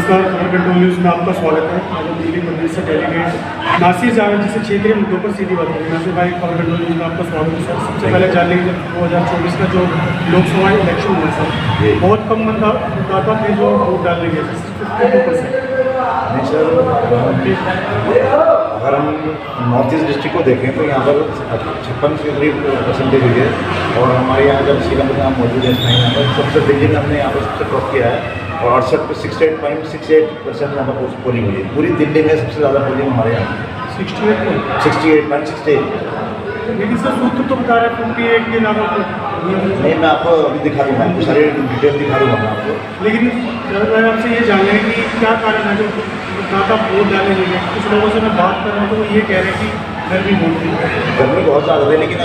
नमस्कार, खबर control news में आपका स्वागत है। आज हम दिल्ली मंदिर से डेलीगेट नासिर जावेद जी से क्षेत्रीय मुद्दों पर सीधी बात करेंगे। नासिर भाई, खबर कंट्रोल न्यूज़ में आपका स्वागत है सर। सबसे पहले जान लेंगे 2024 का जो लोकसभा इलेक्शन हुआ सर, बहुत कम मतदाता थे जो वोट डालने गए थे, 52%। नहीं सर, अगर हम नॉर्थ ईस्ट डिस्ट्रिक्ट को देखें तो यहाँ पर 56 के करीब परसेंटेज हुई है। और हमारे यहाँ जब सीएम का मौजूद है यहाँ पर सबसे दिल्ली में हमने यहाँ पर सबसे टॉप किया है और 68.68% यहाँ पर पोलिंग हुई है। पूरी दिल्ली में सबसे ज़्यादा पोलिंग हमारे यहाँ 68.68। लेकिन सर सूत्र तो बता रहे 58 के अलावा नहीं, मैं आपको अभी दिखा दूँगा, आपको सारी डिटेल दिखा दूँगा मैं आपको। लेकिन मैं आपसे ये जान रहे हैं कि क्या कारण है जो मतदाता वोट डालने लगे। कुछ लोगों से मैं बात कर रहा हूँ तो वो ये कह रहे हैं कि गर्मी बहुत थी, गर्मी बहुत ज़्यादा है। लेकिन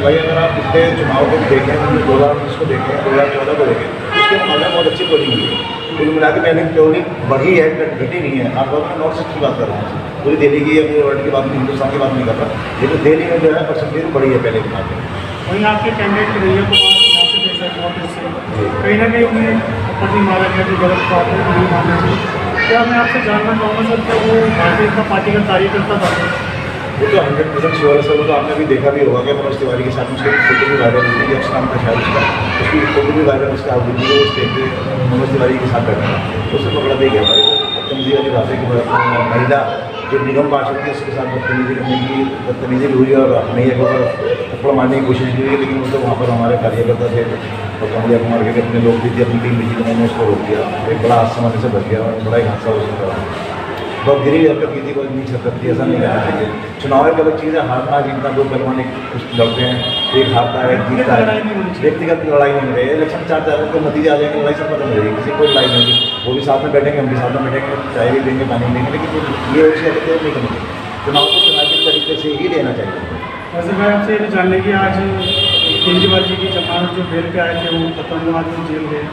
भाई अगर आप पिछले चुनाव को देखें, 2019 को देखें, 2014 को देखें, उसके मुकाबले बहुत अच्छी पोलिंग हुई है। कुल मिला के मैंने पोलिंग बढ़ी है, घटी नहीं है। आप लोग नॉर्थ ईस्ट की बात कर रहे हैं, पूरी दिल्ली की या पूरे वर्ल्ड की बात नहीं, हिंदुस्तान की बात नहीं कर रहा, लेकिन दिल्ली में जो है परसेंटेज बढ़ी है पहले के मुकाबले। वहीं आपके कैंडिडेट रैया कुमार कहीं ना कहीं उन्हें पति मारा गया जो गलत बात है, नहीं मानना चाहिए। क्या मैं आपसे जानना चाहूँगा सर, क्या वो भारतीय जनता पार्टी का कार्यकर्ता था? वो तो 100% श्योर है सर। वो तो आपने भी देखा भी होगा कि मनोज तिवारी के साथ उसकी फोटो भी वायरल हुई थी, अक्षर नाम था शायद उसका, उसकी फोटो भी वायरल उसका हुई थी। वो स्टेज पे मनोज तिवारी के साथ बैठा था, उससे पकड़ा दे गया भाई। बदतमीजी वाली बात है कि महिला जो निगम पार्षद थी उसके साथ बदतमीजी हुई और मैया के ऊपर थप्पड़ मारने की कोशिश की हुई। लेकिन मतलब वहाँ पर हमारे कार्यकर्ता थे और कमलिया कुमार के अपने लोग भी थे, अपनी टीम भी थी, उन्होंने उसको रोक दिया। एक बड़ा हादसा से बच गया और बड़ा एक हादसा हो सकता है। बहुत गिरी हरकत की थी, कोई नहीं सकती, ऐसा नहीं करना चाहिए। चुनाव एक अलग चीज़ है, हारना जीतना दो पहलवान कुछ लड़ते हैं, एक हारता है, एक जीतता है। व्यक्तिगत लड़ाई नहीं रही है। इलेक्शन 4 को नतीजे आ जाएंगे, लड़ाई सब खत्म हो जाएगी, किसी कोई लड़ाई नहीं होगी। वो भी साथ में बैठेंगे, हम भी साथ में बैठेंगे, चाय भी देंगे, पानी देंगे, लेकिन ये उसकी हरकतें नहीं करनी चाहिए। चुनाव को चुनाव के तरीके से ही लेना चाहिए। वैसे मैं आपसे ये जान लें कि आज केजरीवाल जी की जमानत जो बेल पे आए थे वो खत्म हुआ, आज वो जेल गए,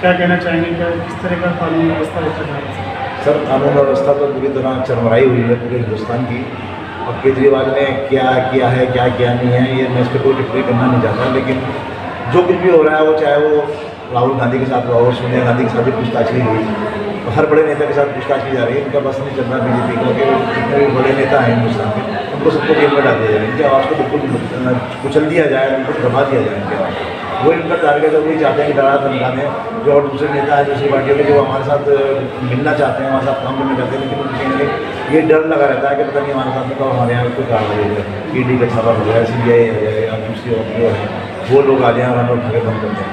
क्या कहना चाहेंगे, क्या किस तरह का कानून व्यवस्था होता है? सर, कानून व्यवस्था तो पूरी तरह चरमराई हुई है पूरे हिंदुस्तान की। और केजरीवाल ने क्या किया है, क्या किया नहीं है, ये मैं इस पर कोई टिप्पणी करना नहीं चाहता। लेकिन जो कुछ भी हो रहा है वो, चाहे वो राहुल गांधी के साथ हुआ हो, सोनिया गांधी के साथ भी पूछताछ की गई, तो हर बड़े नेता के साथ पूछताछ की जा रही है। इनका बस नहीं चल रहा बीजेपी का कि जितने भी बड़े नेता हैं हिंदुस्तान के, उनको सबको जेल में डाल दिया जाए, इनकी आवाज़ को बिल्कुल कुचल दिया जाए, बिल्कुल दबा दिया जाए इनके आवाज़। वो इनका टारगेट है, वही चाहते हैं कि डरा धमका दें। जो और दूसरे नेता हैं दूसरी पार्टियों के, जो हमारे साथ मिलना चाहते हैं, हमारे साथ काम करना चाहते हैं, लेकिन उनके ये डर लगा रहता है कि पता नहीं हमारे साथ में कब हमारे यहाँ कोई कार्रवाई हो जाए, ईडी का छापा हो जाए, CBI आ जाए या दूसरी और वो लोग आ जाएँ और हमें उठा के बंद कर दें।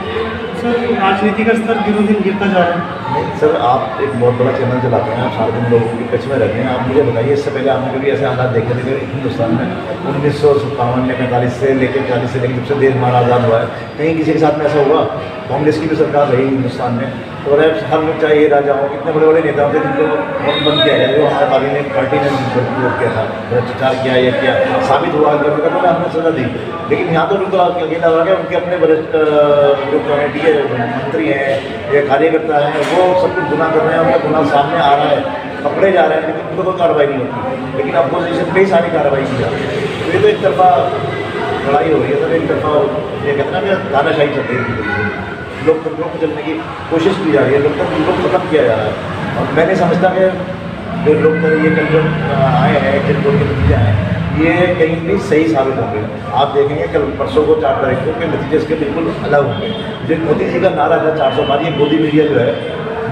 सर, राजनीति का स्तर दिनों दिन गिरता जा रहा है। नहीं सर, आप एक बहुत बड़ा चैनल चलाते हैं, आप सारे दिन लोगों के टच में रहते हैं। आप मुझे बताइए, इससे पहले आपने कभी ऐसे हालात देखे थे हिंदुस्तान में 1957 में 45 से लेकर 40 से लेकर जब से देश हमारा आज़ाद हुआ है, कहीं किसी के साथ में ऐसा हुआ? कांग्रेस की भी सरकार रही हिंदुस्तान में, तो हर लोग चाहे ये राजा हो, कितने बड़े बड़े नेताओं थे जिनको बंद किया जाए, जो हमारे पार्टी ने विरोध किया था, भ्रष्टाचार किया, ये किया, साबित हुआ तो हमने सजा दी। लेकिन यहाँ तो उनको अकेला हो गया, उनके अपने वरिष्ठ जो कमेटी है, मंत्री हैं या कार्यकर्ता हैं, वो सब कुछ गुनाह कर रहे हैं, उनका गुनाह सामने आ रहा है, पकड़े जा रहे हैं, लेकिन उनको कोई कार्रवाई नहीं होती। लेकिन अपोजिशन पे ही सारी कार्रवाई की जा रही है। तो ये तो एक तरफा लड़ाई हो रही है सर, एक तरफा ये कहते हैं ना कि तानाशाही चल रही है, लोकतंत्रों को चलने की कोशिश की जा रही है, लोकतंत्र को खत्म किया जा रहा है। और मैं नहीं समझता कि जो लोकतंत्र ये कल जो आए हैं, एग्जिट पोल के नतीजे आए हैं, ये कहीं भी सही साबित होंगे। आप देखेंगे कल परसों को 4 तारीख को के नतीजे इसके बिल्कुल अलग होंगे। जो मोदी जी का नारा था 400 पार, ये मोदी मीडिया जो है,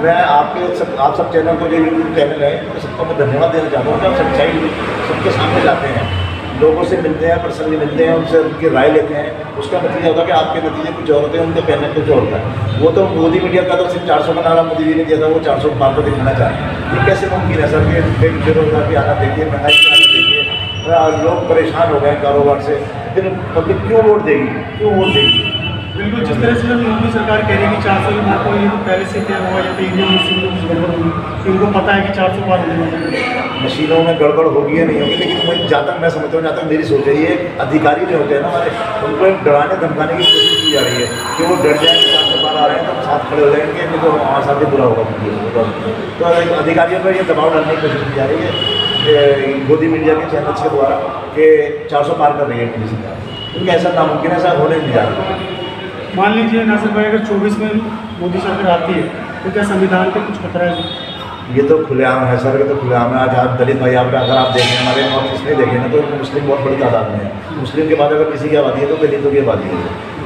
मैं आप सब चैनल को, जो यूट्यूब चैनल है, तो सबको मैं धन्यवाद देना चाहता हूँ कि आप सच्चाई सबके सामने लाते हैं, लोगों से मिलते हैं, पर्सनली मिलते हैं, उनसे उनकी राय लेते हैं। उसका नतीजा होता है कि आपके नतीजे कुछ और होते हैं, उनके कहने कुछ और होता है। वो तो मोदी मीडिया का तो सिर्फ 400 का नारा मोदी जी ने दिया था, वो 400 पार को दिखाना चाह रहे हैं। ये कैसे मुमकिन है सर? कि बेरोजगार की हालत देखिए, महंगाई की हालत देखिए, लोग परेशान हो गए कारोबार से, फिर पब्लिक क्यों वोट देगी, क्यों वोट देगी? बिल्कुल, जिस तरह से मोदी सरकार कह रही है कि 400 के मार्क, ये तो पहले से तय हुआ या तो ईवीएम मशीन में कुछ गड़बड़ होगी, इनको पता है कि 400 पार होने वाला है। मशीनों में गड़बड़ होगी या नहीं होगी, लेकिन मुझे जहाँ तक मैं समझता हूँ, जहाँ तक मेरी सोच है, ये अधिकारी जो होते हैं ना हमारे, उनको एक डराने धमकाने की कोशिश की जा रही है कि वो डर जाए, 400 पार आ रहे हैं तो साथ खड़े हो जाएंगे, नहीं तो हमारे साथ ही बुरा होगा। तो अधिकारियों पर ये दबाव डालने की कोशिश की जा रही है मोदी मीडिया के चैनल्स के द्वारा कि 400 पार कर रही है मोदी सरकार, क्योंकि ऐसा नामुमकिन है, ऐसा होने नहीं जा रहा। मान लीजिए नासिर भाई, अगर 24 में मोदी सरकार आती है तो क्या संविधान पे कुछ खतरा है? ये तो खुलेआम है सर, ये तो खुलेआम है। आज आप दलित भाई आप अगर आप देखें हमारे नॉर्थ ईस्ट में देखें ना तो मुस्लिम बहुत बड़ी तादाद में है। मुस्लिम के बाद अगर किसी की आबादी है तो दलितों की आबादी है।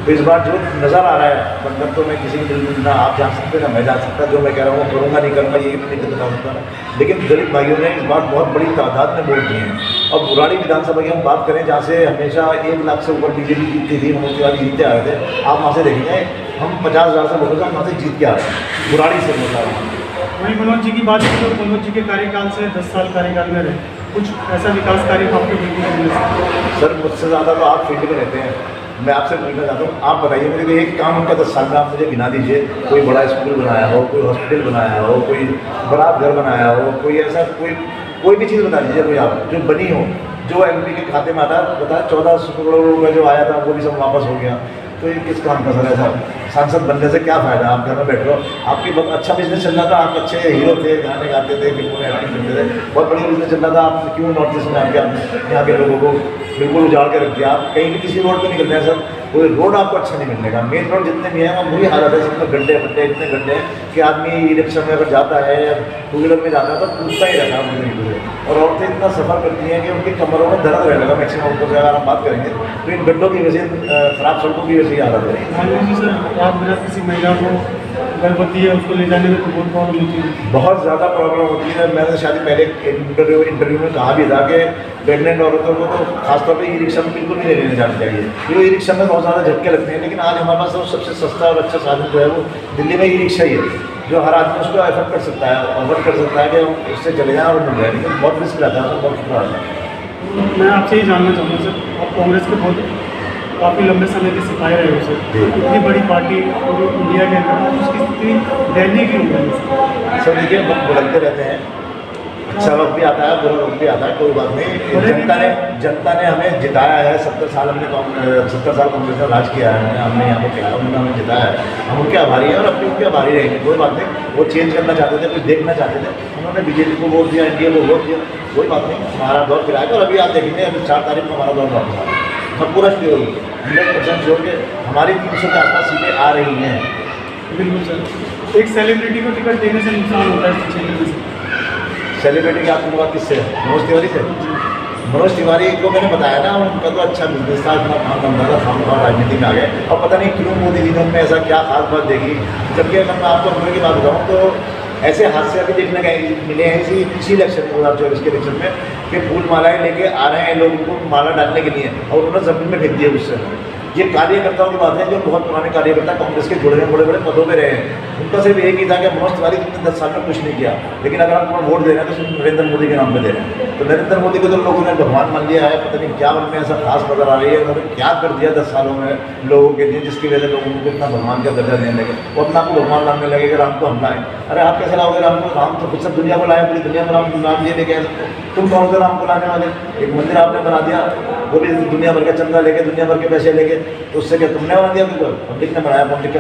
तो इस बार जो नज़र आ रहा है मतलब तो मैं किसी की ना आप जान सकते ना मैं जान सकता, जो मैं कह रहा हूँ करूँगा नहीं करूँगा ये भी नहीं बता सकता। लेकिन दलित भाइयों ने इस बार बहुत बड़ी तादाद में वोट दिए हैं। और बुराड़ी विधानसभा की हम बात करें जहाँ से हमेशा 1 लाख से ऊपर बीजेपी जीतती थी, मनोज तिवारी जीतते आ रहे थे, आप वहाँ से देखेंगे हम 50,000 से वोटों से वहाँ से जीत के आ रहे हैं बुराड़ी से मतलब। वहीं मनोज जी की बात की तो मनोज जी के कार्यकाल से 10 साल कार्यकाल में रहे, कुछ ऐसा विकास कार्य आपको देखने को मिले? सर मुझसे ज़्यादा तो आप फील्ड में रहते हैं, मैं आपसे पूछना चाहता हूँ आप बताइए मेरे को एक काम उनका 10 साल में आप मुझे गिना दीजिए। कोई बड़ा स्कूल बनाया हो, कोई हॉस्पिटल बनाया हो, कोई बड़ा घर बनाया हो, कोई ऐसा कोई भी चीज़ बता दीजिए कोई आप जो बनी हो, जो एमपी के खाते में आता बताया 14 करोड़ रुपये जो आया था वो भी सब वापस हो गया। तो ये किस काम का सर ऐसा? सांसद बनने से क्या फ़ायदा? आप घर में बैठ रहो, आपकी बहुत अच्छा बिजनेस चल रहा था, आप अच्छे हीरो थे, गाने गाते थे, फिल्मों में एक्टिंग करते थे, बहुत बढ़िया बिजनेस चल रहा था, आप क्यों नॉर्थ ईस्ट में आके आपने यहाँ के लोगों को बिल्कुल उजाड़ के रख दिया? आप कहीं भी किसी रोड पर निकल रहे हैं सर, कोई रोड आपको अच्छा नहीं मिलने का। मेन रोड जितने भी हैं वो बुरी हालत है, सब में गड्ढे वड्ढे इतने गड्ढे हैं कि आदमी इलेक्शन में अगर जाता है या टू व्हीलर में जाता है तो पूछता ही रहता है। और औरतें इतना सफ़र करती हैं कि उनकी कमरों में दर्द रहने लगा मैक्सिमम औरतों से अगर हम बात करेंगे तो इन गड्ढों की वजह से, ख़राब सड़कों की वजह से ही हालत है। मान लीजिए सर आप बिना किसी महिला को गर्भवती है उसको ले जाने में तो बहुत प्रॉब्लम होती है। बहुत ज़्यादा प्रॉब्लम होती है। मैंने शायद पहले इंटरव्यू में कहा भी था कि प्रेगनेंट औरतों को तो खासतौर पे ई रिक्शा में बिल्कुल नहीं लेने जाना चाहिए, क्योंकि ई रिक्शा में बहुत ज़्यादा झटके लगते हैं। लेकिन आज हमारे पास तो सबसे सस्ता और अच्छा साधन जो है वो दिल्ली में ई रिक्शा ही है, जो हर आदमी उसको एफर्ट कर सकता है, अफोर्ड कर सकता है कि उससे चले जाएँ और मिल जाए। लेकिन बहुत रिस्क रहता है, बहुत खतरा रहता है। मैं आपसे ये जानना चाहूँगा सर, आप कांग्रेस के बहुत काफ़ी लंबे समय के सिपाही रहे हो सर, इतनी बड़ी पार्टी पूरे इंडिया के अंदर उसकी स्थिति दयनीय क्यों हो रही है? सब देखिए वक्त बदलते रहते हैं, अच्छा वक्त भी आता है, बुरा वक्त भी आता है, कोई बात नहीं। जनता ने हमें जिताया है, 70 साल हमने 70 साल कांग्रेस ने राज किया है, हमने यहाँ पे किया, उन्होंने हमें जिताया है, हम उनके आभारी हैं और अपने उनके आभारी रहेंगे। कोई बात नहीं, वो चेंज करना चाहते थे, कुछ देखना चाहते थे, उन्होंने बीजेपी को वोट दिया, एनडीए को वोट दिया, कोई बात नहीं, हमारा दौर फिराएगा। और अभी आप देखेंगे अभी 4 तारीख को हमारा दौर वापस आ रहा है, सब पूरा श्योर होगी 100% श्योर के हमारी 300 के आसपास सीटें आ रही हैं। बिल्कुल सर, एक सेलिब्रिटी को टिकट देने से नुकसान होता है इस क्षेत्र में से। सेलिब्रिटी की आपकी बात किससे है? मनोज तिवारी से। मनोज तिवारी को मैंने बताया ना, उनका तो अच्छा बिजनेस था, इतना काम धंधा था, खाम राजनीति में आ गए और पता नहीं क्यों मोदी जी ने उनमें ऐसा क्या खास बात देखी। जबकि अगर मैं आपको अमर की बात बताऊँ तो ऐसे हादसे अभी देखने का मिले हैं इसी इलेक्शन में 2024 के इलेक्शन में कि फूल मालाएँ लेके आ रहे हैं लोग उनको माला डालने के लिए और उन्होंने ज़मीन में फेंक दिया उससे। ये कार्यकर्ताओं की बात है जो बहुत पुराने कार्यकर्ता कांग्रेस के जुड़े हैं, बड़े बड़े पदों में रहे हैं। उनका सिर्फ एक ही था कि मनोज तिवारी तुमने 10 साल में कुछ नहीं किया, लेकिन अगर आप वोट दे रहे हैं तो सिर्फ नरेंद्र मोदी के नाम पे दे रहे हैं। तो नरेंद्र मोदी को तो लोगों ने भगवान मान लिया है, पता नहीं क्या उनमें ऐसा खास नजर आ रही है, उन्होंने क्या कर दिया 10 सालों में लोगों के लिए जिसकी वजह से लोग उनको इतना भगवान का दर्जा देने लगे, वो अपना आपको भगवान मानने लगे कि राम को हम लाए। अरे आप कैसे लाओगे राम को? राम तो खुद सब दुनिया को लाए, पूरी दुनिया में राम जी लेके आए, तुम कौन से राम को लाने वाले? एक मंदिर आपने बना दिया, वो भी दुनिया भर का चंदा लेके, दुनिया भर के पैसे लेके, तो उससे क्या तुमने बना दिया? बिल्कुल पब्लिक ने बनाया, पब्लिक का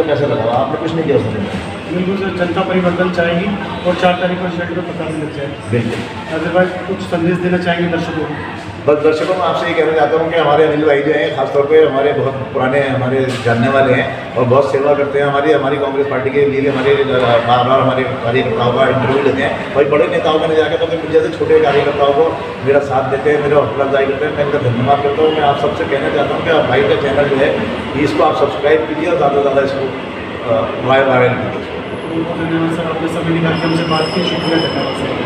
पैसा लगा, आपने कुछ नहीं किया उसने। बिल्कुल सर, जनता परिवर्तन चाहेगी और 4 तारीख को रिजल्ट में पता भी लग जाएगा। बिल्कुल। अदरवाइज कुछ संदेश देना चाहेंगे दर्शकों को? बस दर्शकों में आपसे ये कहना चाहता हूँ कि हमारे अनिल भाई जो हैं खासतौर पे हमारे बहुत पुराने हमारे जानने वाले हैं और बहुत सेवा करते हैं हमारी कांग्रेस पार्टी के लिए। हमारे बार बार हमारे कार्यकर्ताओं का इंटरव्यू लेते हैं, भाई बड़े नेताओं में जाकर तो मुझे जैसे छोटे कार्यकर्ताओं को मेरा साथ देते हैं, मेरा हौसला अफजाई करते हैं, मैं इनका धन्यवाद करता हूँ। मैं आप सबसे कहना चाहता हूँ कि आप भाई का चैनल जो है इसको आप सब्सक्राइब कीजिए और ज़्यादा से ज़्यादा इसको वायरल कीजिए। बहुत धन्यवाद सर, आपने सभी कार्यक्रम से बात की, शुक्रिया, धन्यवाद सर।